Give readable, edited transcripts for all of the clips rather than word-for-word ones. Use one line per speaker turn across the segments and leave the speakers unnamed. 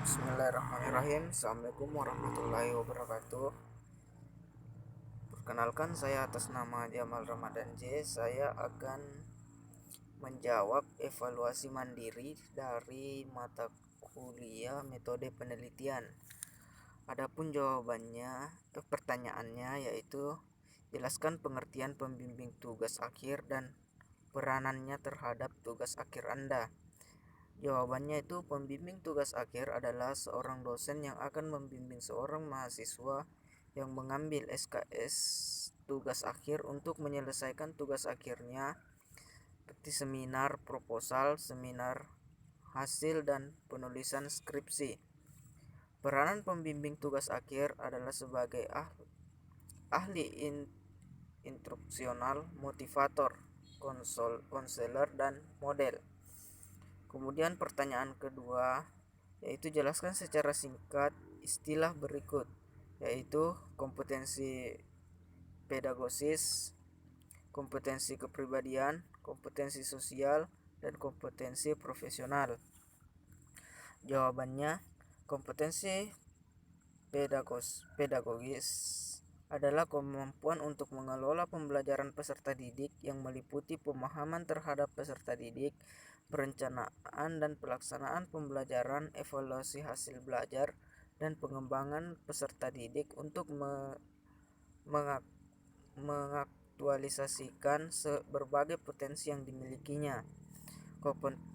Bismillahirrahmanirrahim. Assalamualaikum warahmatullahi wabarakatuh. Perkenalkan, saya atas nama Jamal Ramadan J. Saya akan menjawab evaluasi mandiri dari mata kuliah metode penelitian. Adapun jawabannya, pertanyaannya yaitu jelaskan pengertian pembimbing tugas akhir dan peranannya terhadap tugas akhir Anda. Jawabannya itu, pembimbing tugas akhir adalah seorang dosen yang akan membimbing seorang mahasiswa yang mengambil SKS tugas akhir untuk menyelesaikan tugas akhirnya seperti seminar, proposal, seminar hasil, dan penulisan skripsi. Peranan pembimbing tugas akhir adalah sebagai ahli instruksional, motivator, konselor, dan model. Kemudian pertanyaan kedua yaitu jelaskan secara singkat istilah berikut, yaitu kompetensi pedagogis, kompetensi kepribadian, kompetensi sosial, dan kompetensi profesional. Jawabannya, kompetensi pedagogis adalah kemampuan untuk mengelola pembelajaran peserta didik yang meliputi pemahaman terhadap peserta didik, perencanaan dan pelaksanaan pembelajaran, evaluasi hasil belajar, dan pengembangan peserta didik untuk mengaktualisasikan berbagai potensi yang dimilikinya.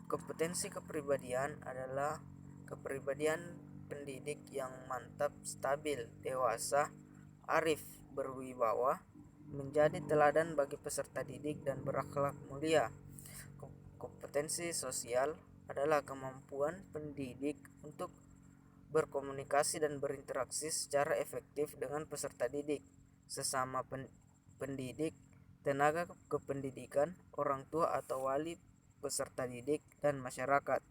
Kompetensi kepribadian adalah kepribadian pendidik yang mantap, stabil, dewasa, arif, berwibawa, menjadi teladan bagi peserta didik, dan berakhlak mulia. Kompetensi sosial adalah kemampuan pendidik untuk berkomunikasi dan berinteraksi secara efektif dengan peserta didik, sesama pendidik, tenaga kependidikan, orang tua atau wali peserta didik, dan masyarakat.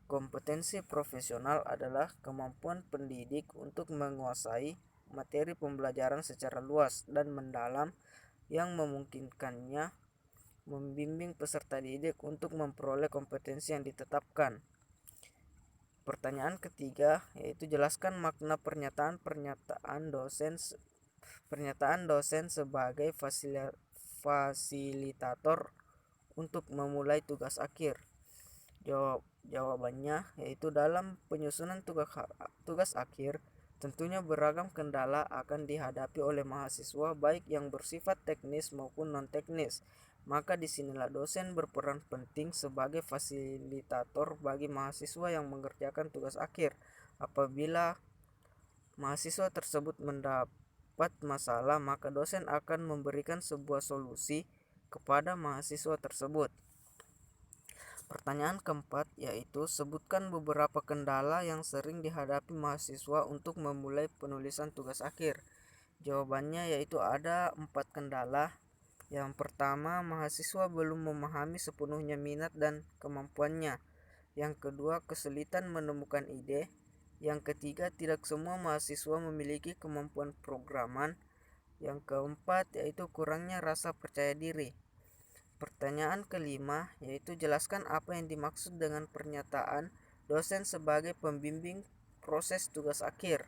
Kompetensi profesional adalah kemampuan pendidik untuk menguasai materi pembelajaran secara luas dan mendalam yang memungkinkannya membimbing peserta didik untuk memperoleh kompetensi yang ditetapkan. Pertanyaan ketiga yaitu jelaskan makna pernyataan dosen sebagai fasilitator untuk memulai tugas akhir. Jawabannya yaitu dalam penyusunan tugas akhir tentunya beragam kendala akan dihadapi oleh mahasiswa, baik yang bersifat teknis maupun non-teknis. Maka disinilah dosen berperan penting sebagai fasilitator bagi mahasiswa yang mengerjakan tugas akhir. Apabila mahasiswa tersebut mendapat masalah, maka dosen akan memberikan sebuah solusi kepada mahasiswa tersebut. Pertanyaan keempat yaitu sebutkan beberapa kendala yang sering dihadapi mahasiswa untuk memulai penulisan tugas akhir. Jawabannya yaitu ada 4 kendala. Yang pertama, mahasiswa belum memahami sepenuhnya minat dan kemampuannya. Yang kedua, kesulitan menemukan ide. Yang ketiga, tidak semua mahasiswa memiliki kemampuan programan. Yang keempat yaitu kurangnya rasa percaya diri. Pertanyaan kelima yaitu jelaskan apa yang dimaksud dengan pernyataan dosen sebagai pembimbing proses tugas akhir.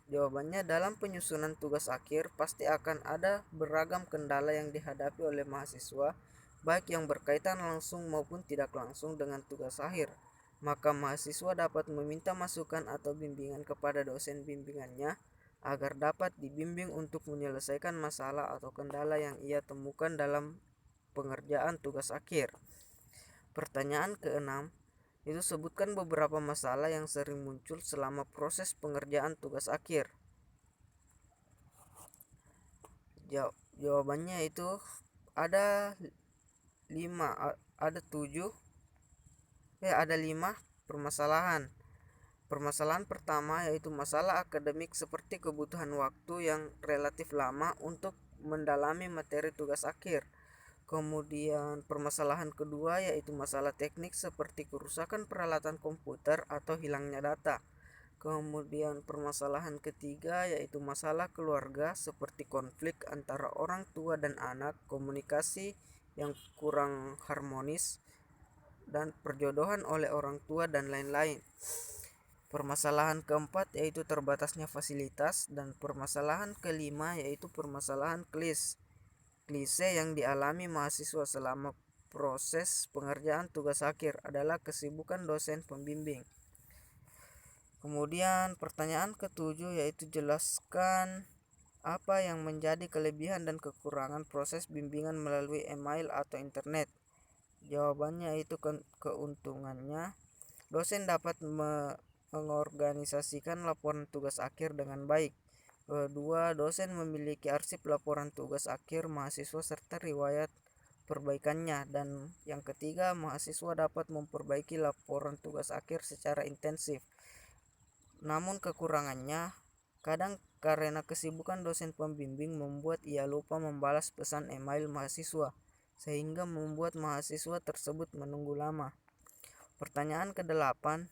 Jawabannya dalam penyusunan tugas akhir pasti akan ada beragam kendala yang dihadapi oleh mahasiswa, baik yang berkaitan langsung maupun tidak langsung dengan tugas akhir. Maka mahasiswa dapat meminta masukan atau bimbingan kepada dosen bimbingannya agar dapat dibimbing untuk menyelesaikan masalah atau kendala yang ia temukan dalam pengerjaan tugas akhir. Pertanyaan keenam itu sebutkan beberapa masalah yang sering muncul selama proses pengerjaan tugas akhir. Jawabannya itu ada 5 permasalahan. Permasalahan pertama yaitu masalah akademik seperti kebutuhan waktu yang relatif lama untuk mendalami materi tugas akhir. Kemudian permasalahan kedua yaitu masalah teknik seperti kerusakan peralatan komputer atau hilangnya data. Kemudian permasalahan ketiga yaitu masalah keluarga seperti konflik antara orang tua dan anak, komunikasi yang kurang harmonis, dan perjodohan oleh orang tua dan lain-lain. Permasalahan keempat yaitu terbatasnya fasilitas, dan permasalahan kelima yaitu permasalahan klise yang dialami mahasiswa selama proses pengerjaan tugas akhir adalah kesibukan dosen pembimbing. Kemudian pertanyaan ketujuh yaitu jelaskan apa yang menjadi kelebihan dan kekurangan proses bimbingan melalui email atau internet. Jawabannya itu keuntungannya, dosen dapat mengorganisasikan laporan tugas akhir dengan baik. Kedua, dosen memiliki arsip laporan tugas akhir mahasiswa serta riwayat perbaikannya. Dan yang ketiga, mahasiswa dapat memperbaiki laporan tugas akhir secara intensif. Namun kekurangannya, kadang karena kesibukan dosen pembimbing membuat ia lupa membalas pesan email mahasiswa, sehingga membuat mahasiswa tersebut menunggu lama. Pertanyaan ke-8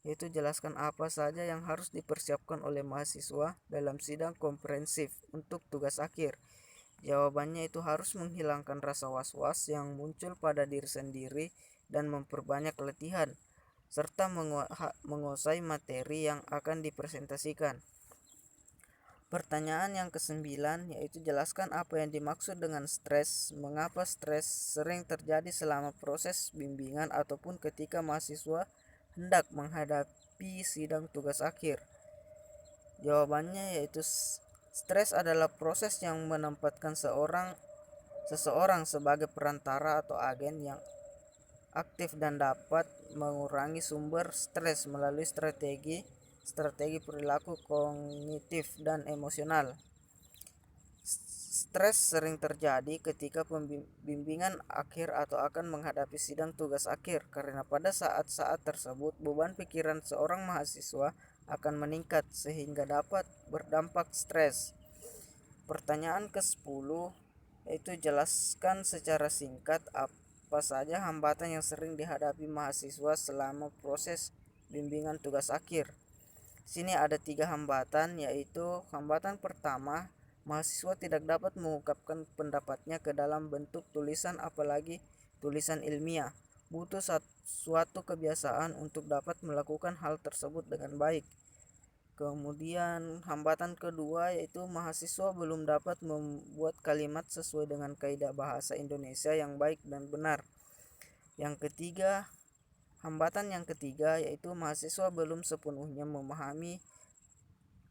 yaitu jelaskan apa saja yang harus dipersiapkan oleh mahasiswa dalam sidang komprehensif untuk tugas akhir. Jawabannya itu harus menghilangkan rasa was-was yang muncul pada diri sendiri dan memperbanyak latihan, serta menguasai materi yang akan dipresentasikan. Pertanyaan yang ke-9 yaitu jelaskan apa yang dimaksud dengan stres, mengapa stres sering terjadi selama proses bimbingan ataupun ketika mahasiswa hendak menghadapi sidang tugas akhir. Jawabannya yaitu stres adalah proses yang menempatkan seseorang sebagai perantara atau agen yang aktif dan dapat mengurangi sumber stres melalui strategi perilaku kognitif dan emosional. Stres sering terjadi ketika pembimbingan akhir atau akan menghadapi sidang tugas akhir, karena pada saat-saat tersebut beban pikiran seorang mahasiswa akan meningkat sehingga dapat berdampak stres. Pertanyaan ke-10 yaitu jelaskan secara singkat apa saja hambatan yang sering dihadapi mahasiswa selama proses bimbingan tugas akhir. Sini ada 3 hambatan, yaitu hambatan pertama, mahasiswa tidak dapat mengungkapkan pendapatnya ke dalam bentuk tulisan, apalagi tulisan ilmiah. Butuh suatu kebiasaan untuk dapat melakukan hal tersebut dengan baik. Kemudian hambatan kedua yaitu mahasiswa belum dapat membuat kalimat sesuai dengan kaidah bahasa Indonesia yang baik dan benar. Hambatan yang ketiga yaitu mahasiswa belum sepenuhnya memahami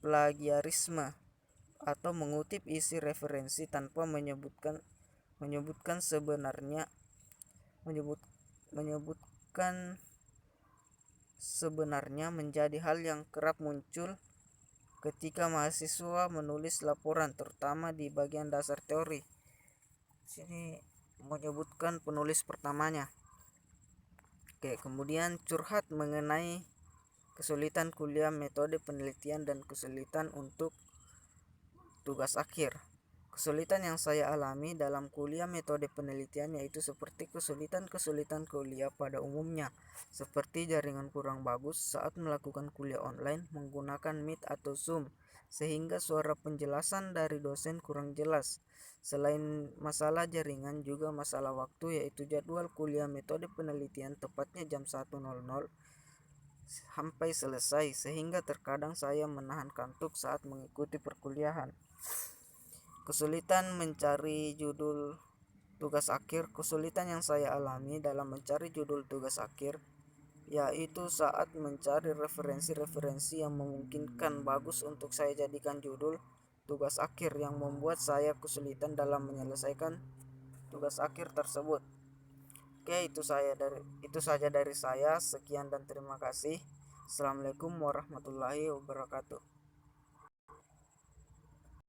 plagiarisme atau mengutip isi referensi tanpa menyebutkan sebenarnya menjadi hal yang kerap muncul ketika mahasiswa menulis laporan, terutama di bagian dasar teori. Sini menyebutkan penulis pertamanya. Kemudian curhat mengenai kesulitan kuliah metode penelitian dan kesulitan untuk tugas akhir. Kesulitan yang saya alami dalam kuliah metode penelitian yaitu seperti kesulitan kuliah pada umumnya, seperti jaringan kurang bagus saat melakukan kuliah online menggunakan Meet atau Zoom, sehingga suara penjelasan dari dosen kurang jelas. Selain masalah jaringan, juga masalah waktu, yaitu jadwal kuliah metode penelitian tepatnya jam 1.00 sampai selesai, sehingga terkadang saya menahan kantuk saat mengikuti perkuliahan. Kesulitan mencari judul tugas akhir. Kesulitan yang saya alami dalam mencari judul tugas akhir yaitu saat mencari referensi-referensi yang memungkinkan bagus untuk saya jadikan judul tugas akhir, yang membuat saya kesulitan dalam menyelesaikan tugas akhir tersebut. Itu saja dari saya. Sekian dan terima kasih. Assalamualaikum warahmatullahi wabarakatuh.